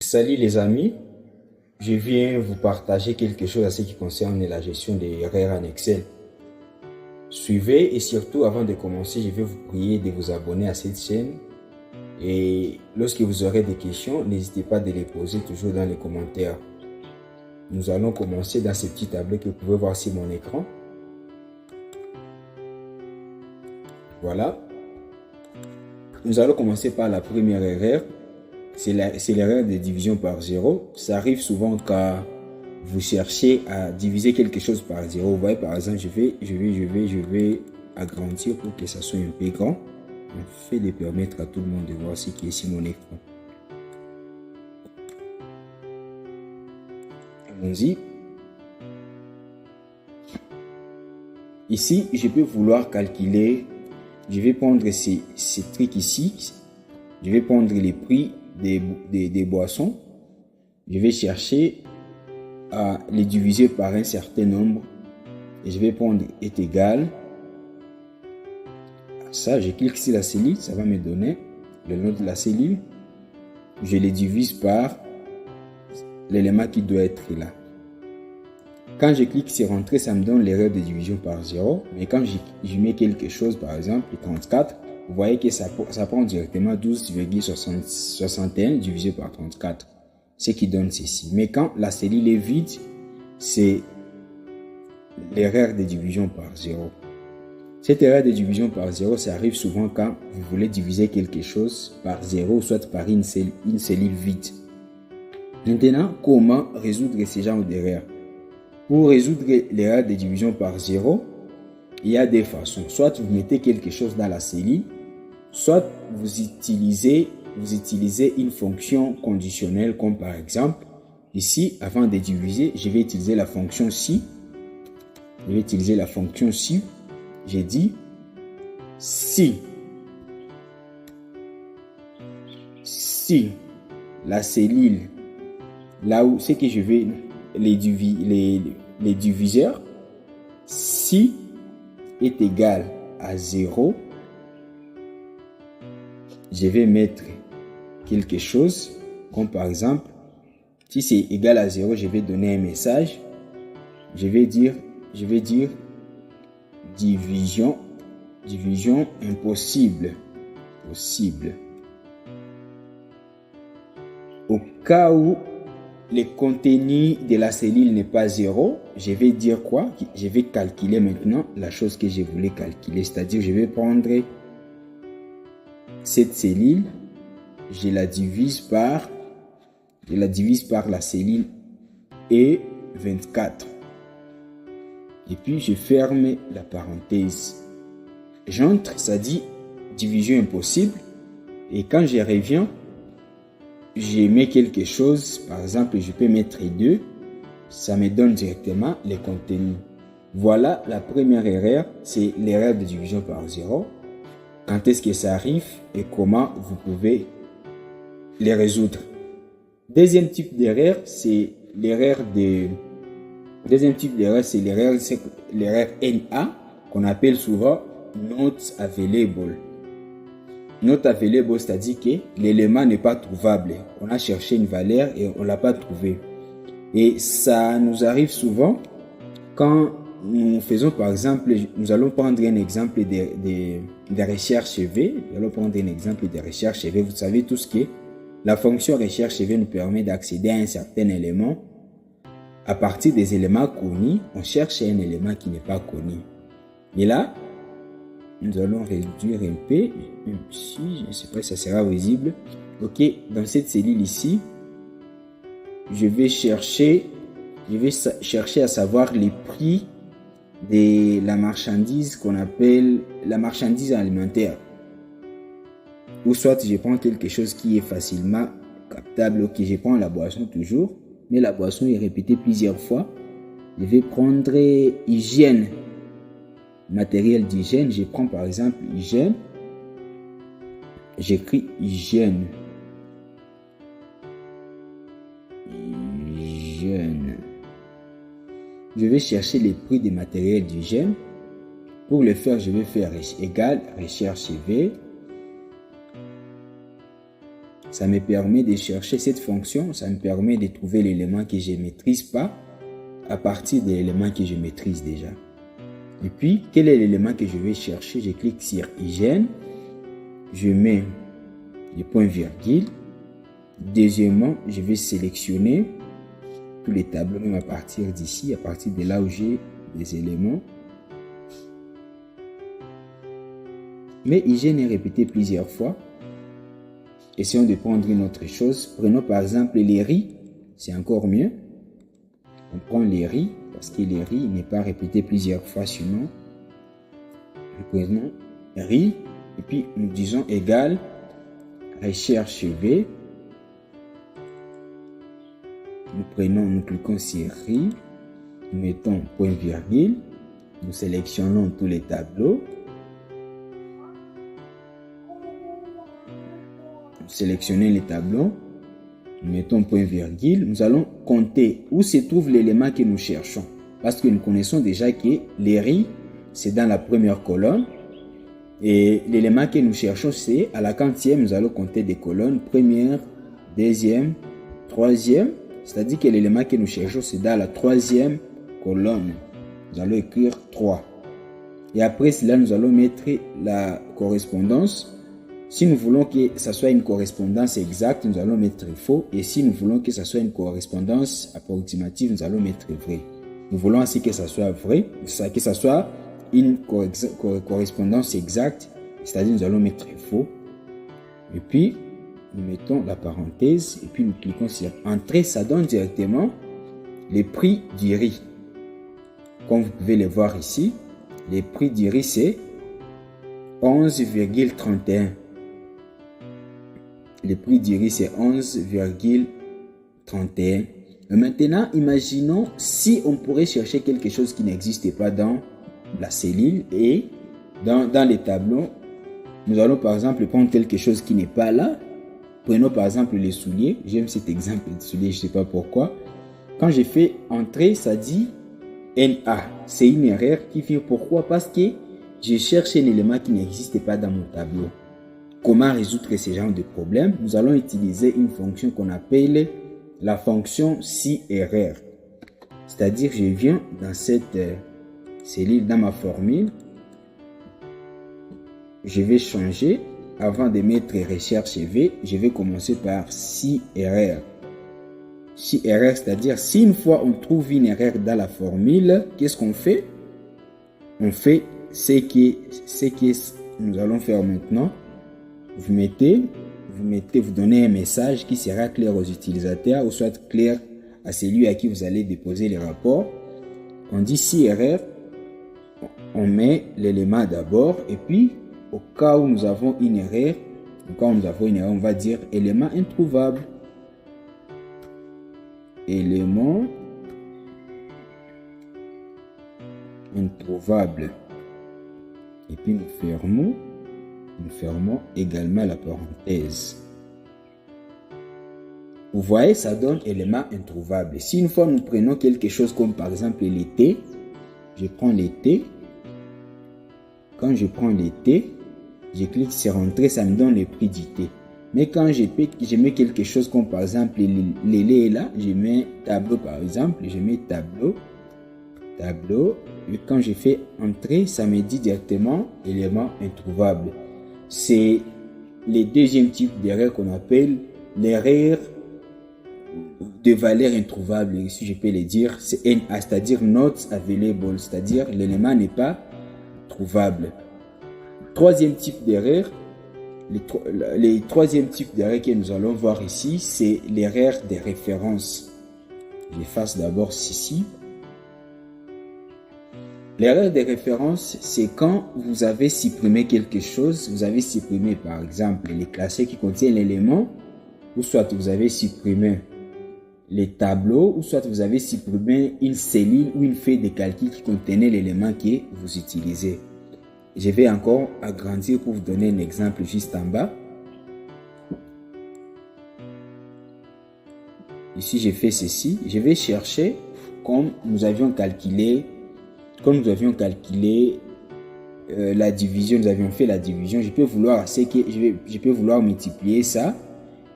Salut les amis, je viens vous partager quelque chose à ce qui concerne la gestion des erreurs en Excel. Suivez et surtout avant de commencer, je vais vous prier de vous abonner à cette chaîne et lorsque vous aurez des questions, n'hésitez pas de les poser toujours dans les commentaires. Nous allons commencer dans ce petit tableau que vous pouvez voir sur mon écran. Voilà. Nous allons commencer par la première erreur. C'est l'erreur de division par 0. Ça arrive souvent quand vous cherchez à diviser quelque chose par 0. Vous voyez, par exemple, je vais agrandir pour que ça soit un peu grand. On fait de permettre à tout le monde de voir ce qui est sur mon écran. Allons-y. Ici, je peux vouloir calculer. Je vais prendre ces trucs ici. Je vais prendre les prix des boissons. Je vais chercher à les diviser par un certain nombre. Et je vais prendre est égal à ça. Je clique sur la cellule. Ça va me donner le nom de la cellule. Je les divise par l'élément qui doit être là. Quand je clique sur Entrée, ça me donne l'erreur de division par 0. Mais quand je mets quelque chose, par exemple, 34, vous voyez que ça prend directement 12,61 divisé par 34. Ce qui donne ceci. Mais quand la cellule est vide, c'est l'erreur de division par 0. Cette erreur de division par 0, ça arrive souvent quand vous voulez diviser quelque chose par 0, soit par une cellule vide. Maintenant, comment résoudre ce genre d'erreur? Pour résoudre l'erreur de division par 0, il y a des façons. Soit vous mettez quelque chose dans la cellule, soit vous utilisez une fonction conditionnelle comme par exemple, ici, avant de diviser, je vais utiliser la fonction si. J'ai dit si la cellule, là où c'est que je vais les diviseurs, si est égal à 0, je vais mettre quelque chose, comme par exemple, si c'est égal à 0, je vais donner un message. Je vais dire division impossible. Au cas où le contenu de la cellule n'est pas 0, je vais dire quoi? Je vais calculer maintenant la chose que je voulais calculer. C'est-à-dire, je vais prendre cette cellule, je la divise par la cellule E24. Et puis, je ferme la parenthèse. J'entre, ça dit division impossible. Et quand je reviens, je mets quelque chose, par exemple, je peux mettre 2, ça me donne directement les contenus. Voilà la première erreur, c'est l'erreur de division par 0. Quand est-ce que ça arrive et comment vous pouvez les résoudre. Deuxième type d'erreur, c'est l'erreur NA, qu'on appelle souvent not available. Not available, c'est-à-dire que l'élément n'est pas trouvable. On a cherché une valeur et on ne l'a pas trouvé. Et ça nous arrive souvent quand nous faisons, par exemple, nous allons prendre un exemple de recherche V. Vous savez tout ce qui est. La fonction recherche V nous permet d'accéder à un certain élément. À partir des éléments connus, on cherche un élément qui n'est pas connu. Et là, nous allons réduire un peu, même si je ne sais pas si ça sera visible. Ok, dans cette cellule ici, je vais chercher à savoir les prix de la marchandise qu'on appelle la marchandise alimentaire. Ou soit je prends quelque chose qui est facilement captable. Ok, je prends la boisson toujours, mais la boisson est répétée plusieurs fois. Je vais prendre hygiène. Matériel d'hygiène, je prends par exemple hygiène, j'écris hygiène, je vais chercher les prix des matériels d'hygiène. Pour le faire, je vais faire égal recherche V, Ça me permet de chercher cette fonction, ça me permet de trouver l'élément que je ne maîtrise pas à partir de l'élément que je maîtrise déjà. Et puis, quel est l'élément que je vais chercher? Je clique sur hygiène, je mets le point virgule. Deuxièmement, je vais sélectionner tous les tableaux, même à partir d'ici, à partir de là où j'ai des éléments. Mais hygiène est répété plusieurs fois. Essayons de prendre une autre chose. Prenons par exemple les riz, c'est encore mieux. On prend les riz, parce que les riz n'est pas répété plusieurs fois, sinon. Nous prenons riz, et puis nous disons égal, recherche V. Nous cliquons sur riz, nous mettons point virgule, nous sélectionnons tous les tableaux. Sélectionner les tableaux, nous mettons point virgule, nous allons compter où se trouve l'élément que nous cherchons. Parce que nous connaissons déjà que les riz, c'est dans la première colonne. Et l'élément que nous cherchons, c'est à la 40e, nous allons compter des colonnes. Première, deuxième, troisième. C'est-à-dire que l'élément que nous cherchons, c'est dans la 3e colonne. Nous allons écrire 3. Et après cela, nous allons mettre la correspondance. Si nous voulons que ça soit une correspondance exacte, nous allons mettre faux. Et si nous voulons que ça soit une correspondance approximative, nous allons mettre vrai. Nous voulons aussi que ça soit vrai, que ça soit une correspondance exacte, c'est-à-dire nous allons mettre faux. Et puis, nous mettons la parenthèse et puis nous cliquons sur Entrée. Ça donne directement les prix du riz. Comme vous pouvez le voir ici, les prix du riz, c'est 11,31. Le prix du riz, c'est 11,31. Maintenant, imaginons si on pourrait chercher quelque chose qui n'existe pas dans la cellule et dans les tableaux. Nous allons par exemple prendre quelque chose qui n'est pas là. Prenons par exemple les souliers. J'aime cet exemple de souliers, je ne sais pas pourquoi. Quand j'ai fait Entrée, ça dit NA. C'est une erreur qui fait pourquoi? Parce que je cherche un élément qui n'existe pas dans mon tableau. Comment résoudre ce genre de problème? Nous allons utiliser une fonction qu'on appelle la fonction si erreur. C'est-à-dire, je viens dans cette cellule, dans ma formule. Je vais changer. Avant de mettre recherche V, je vais commencer par si erreur. Si erreur, c'est-à-dire si une fois on trouve une erreur dans la formule, qu'est-ce qu'on fait? On fait ce que nous allons faire maintenant. Vous donnez un message qui sera clair aux utilisateurs ou soit clair à celui à qui vous allez déposer les rapports. On dit si erreur, on met l'élément d'abord et puis au cas où nous avons une erreur, on va dire élément introuvable. Élément introuvable. Et puis nous fermons également la parenthèse. Vous voyez, ça donne élément introuvable. Si une fois nous prenons quelque chose comme par exemple l'été, je prends l'été. Quand je prends l'été, je clique sur Entrée, ça me donne le prix du thé. Mais quand je mets quelque chose comme par exemple les laits là, je mets tableau par exemple, je mets tableau. Et quand je fais Entrée, ça me dit directement élément introuvable. C'est le deuxième type d'erreur qu'on appelle l'erreur de valeur introuvable. Si je peux le dire, c'est NA, c'est-à-dire not available, c'est-à-dire l'élément n'est pas trouvable. Troisième type d'erreur, le troisième type d'erreur que nous allons voir ici, c'est l'erreur de référence. J'efface d'abord ceci. L'erreur de référence, c'est quand vous avez supprimé quelque chose, vous avez supprimé par exemple les classés qui contiennent l'élément, ou soit vous avez supprimé les tableaux, ou soit vous avez supprimé une cellule ou une feuille de calcul qui contenait l'élément que vous utilisez. Je vais encore agrandir pour vous donner un exemple juste en bas. Ici, j'ai fait ceci. Je vais chercher comme nous avions calculé la division, nous avions fait la division. Je peux vouloir multiplier ça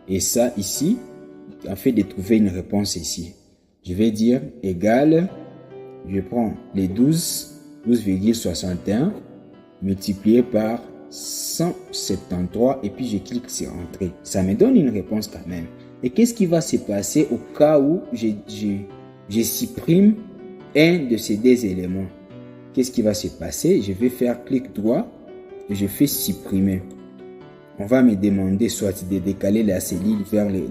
Et ça ici, en fait de trouver une réponse ici. Je vais dire égal, je prends les 12,61 multiplié par 173 et puis je clique sur entrée. Ça me donne une réponse quand même. Et qu'est-ce qui va se passer au cas où je supprime un de ces deux éléments? Qu'est-ce qui va se passer? Je vais faire clic droit et je fais supprimer. On va me demander soit de décaler la cellule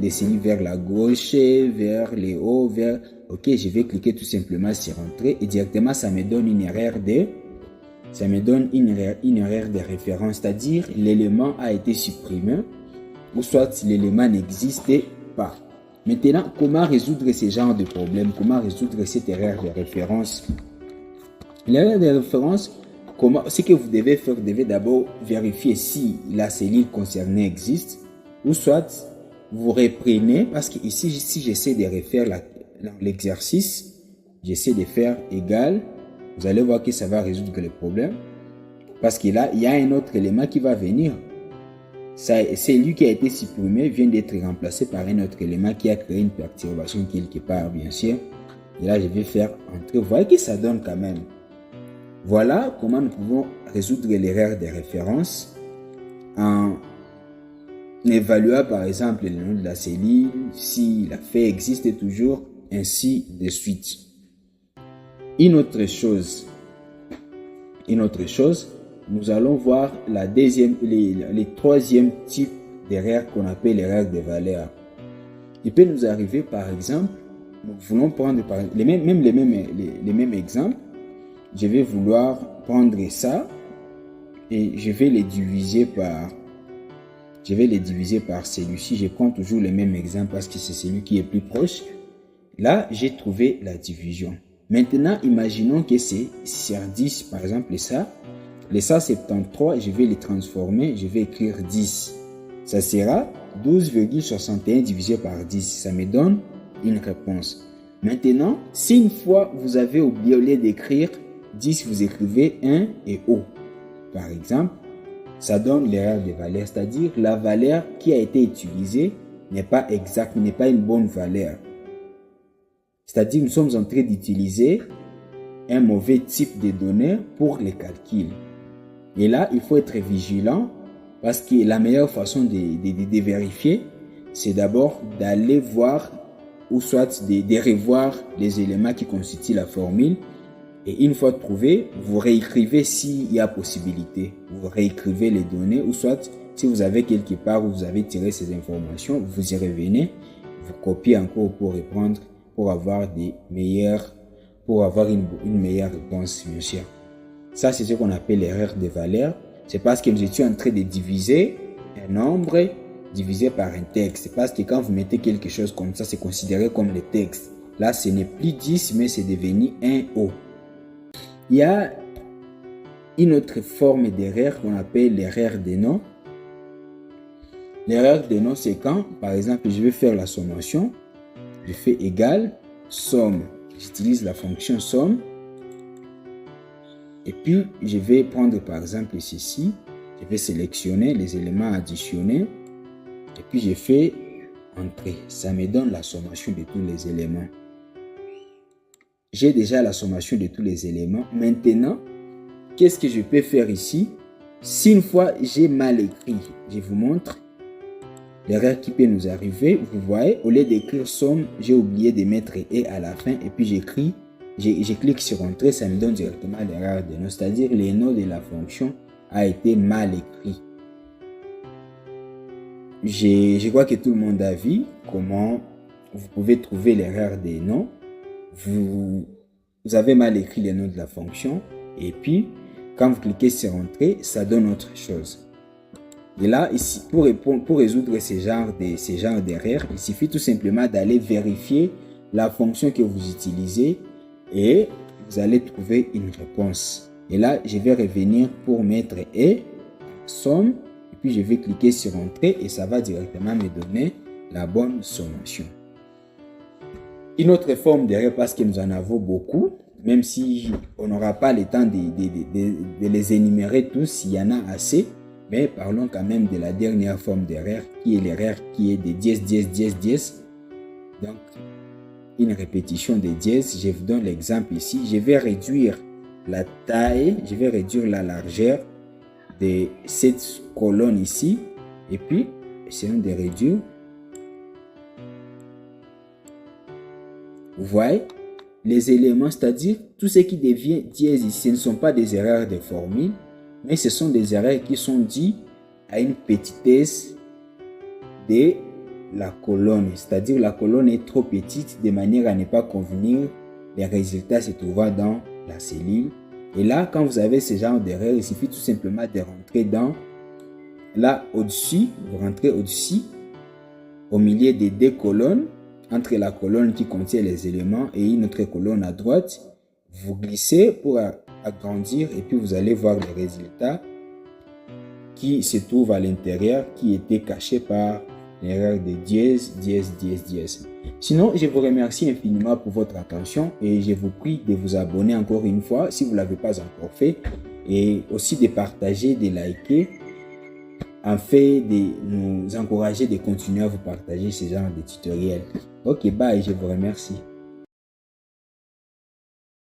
les cellules vers la gauche, vers les hauts, vers... Ok, je vais cliquer tout simplement sur entrée et directement ça me donne une erreur de référence, c'est-à-dire l'élément a été supprimé ou soit l'élément n'existait pas. Maintenant, comment résoudre ce genre de problème? Comment résoudre cette erreur de référence? L'erreur de référence, ce que vous devez faire, vous devez d'abord vérifier si la cellule concernée existe ou soit vous reprenez, parce que ici, si j'essaie de refaire l'exercice, j'essaie de faire égal, vous allez voir que ça va résoudre le problème parce que là, il y a un autre élément qui va venir. Celui qui a été supprimé vient d'être remplacé par un autre élément qui a créé une perturbation quelque part, bien sûr. Et là, je vais faire entrer. Vous voyez que ça donne quand même. Voilà comment nous pouvons résoudre l'erreur de référence en évaluant par exemple le nom de la cellule, si la fait existe toujours, ainsi de suite. Une autre chose, nous allons voir les troisième type d'erreur qu'on appelle l'erreur de valeur. Il peut nous arriver par exemple, nous voulons prendre les mêmes exemples. Je vais vouloir prendre ça et je vais les diviser par celui-ci. Je prends toujours le même exemple parce que c'est celui qui est plus proche. Là, j'ai trouvé la division. Maintenant, imaginons que c'est sur 10, par exemple, les 173, je vais les transformer, je vais écrire 10. Ça sera 12,61 divisé par 10. Ça me donne une réponse. Maintenant, si une fois vous avez oublié, au lieu d'écrire 10, vous écrivez 1 et O, par exemple, ça donne l'erreur de valeur, c'est-à-dire la valeur qui a été utilisée n'est pas exacte, n'est pas une bonne valeur. C'est-à-dire nous sommes en train d'utiliser un mauvais type de données pour les calculs. Et là, il faut être vigilant parce que la meilleure façon de vérifier, c'est d'abord d'aller voir ou soit de revoir les éléments qui constituent la formule. Et une fois trouvé, vous réécrivez s'il y a possibilité. Vous réécrivez les données ou soit si vous avez quelque part où vous avez tiré ces informations, vous y revenez, vous copiez encore pour reprendre, pour avoir une meilleure réponse, bien sûr. Ça, c'est ce qu'on appelle l'erreur de valeur. C'est parce que nous étions en train de diviser un nombre divisé par un texte. C'est parce que quand vous mettez quelque chose comme ça, c'est considéré comme le texte. Là, ce n'est plus 10, mais c'est devenu 1 O. Il y a une autre forme d'erreur qu'on appelle l'erreur des noms. L'erreur des noms, c'est quand, par exemple, je vais faire la sommation. Je fais égal, somme. J'utilise la fonction somme. Et puis, je vais prendre par exemple ceci. Je vais sélectionner les éléments additionnés. Et puis, je fais entrer. Ça me donne la sommation de tous les éléments. J'ai déjà la sommation de tous les éléments. Maintenant, qu'est-ce que je peux faire ici? Si une fois j'ai mal écrit, je vous montre l'erreur qui peut nous arriver. Vous voyez, au lieu d'écrire somme, j'ai oublié de mettre et à la fin. Et puis j'écris, je clique sur entrée, ça me donne directement l'erreur de nom. C'est-à-dire le nom de la fonction a été mal écrit. Je crois que tout le monde a vu comment vous pouvez trouver l'erreur des noms. Vous avez mal écrit le nom de la fonction et puis quand vous cliquez sur entrée, ça donne autre chose. Et là, ici, pour résoudre ce genre d'erreur, il suffit tout simplement d'aller vérifier la fonction que vous utilisez et vous allez trouver une réponse. Et là, je vais revenir pour mettre et somme et puis je vais cliquer sur entrée et ça va directement me donner la bonne sommation. Une autre forme d'erreur, parce que nous en avons beaucoup, même si on n'aura pas le temps de les énumérer tous, il y en a assez. Mais parlons quand même de la dernière forme d'erreur, qui est l'erreur qui est de dièse, dièse, dièse, dièse. Donc, une répétition des dièses. Je vous donne l'exemple ici. Je vais réduire la taille, je vais réduire la largeur de cette colonne ici. Et puis, essayons de réduire. Vous voyez, les éléments, c'est-à-dire tout ce qui devient dièse ici, ce ne sont pas des erreurs de formule, mais ce sont des erreurs qui sont dues à une petitesse de la colonne. C'est-à-dire la colonne est trop petite de manière à ne pas convenir les résultats se trouvant dans la cellule. Et là, quand vous avez ce genre d'erreur, il suffit tout simplement de rentrer dans, là au-dessus, vous rentrez au-dessus, au milieu des deux colonnes, entre la colonne qui contient les éléments et une autre colonne à droite, vous glissez pour agrandir et puis vous allez voir les résultats qui se trouvent à l'intérieur, qui étaient cachés par l'erreur de dièse, dièse, dièse, dièse. Sinon, je vous remercie infiniment pour votre attention et je vous prie de vous abonner encore une fois si vous ne l'avez pas encore fait et aussi de partager, de liker, afin de nous encourager de continuer à vous partager ce genre de tutoriels. Ok, bye, je vous remercie.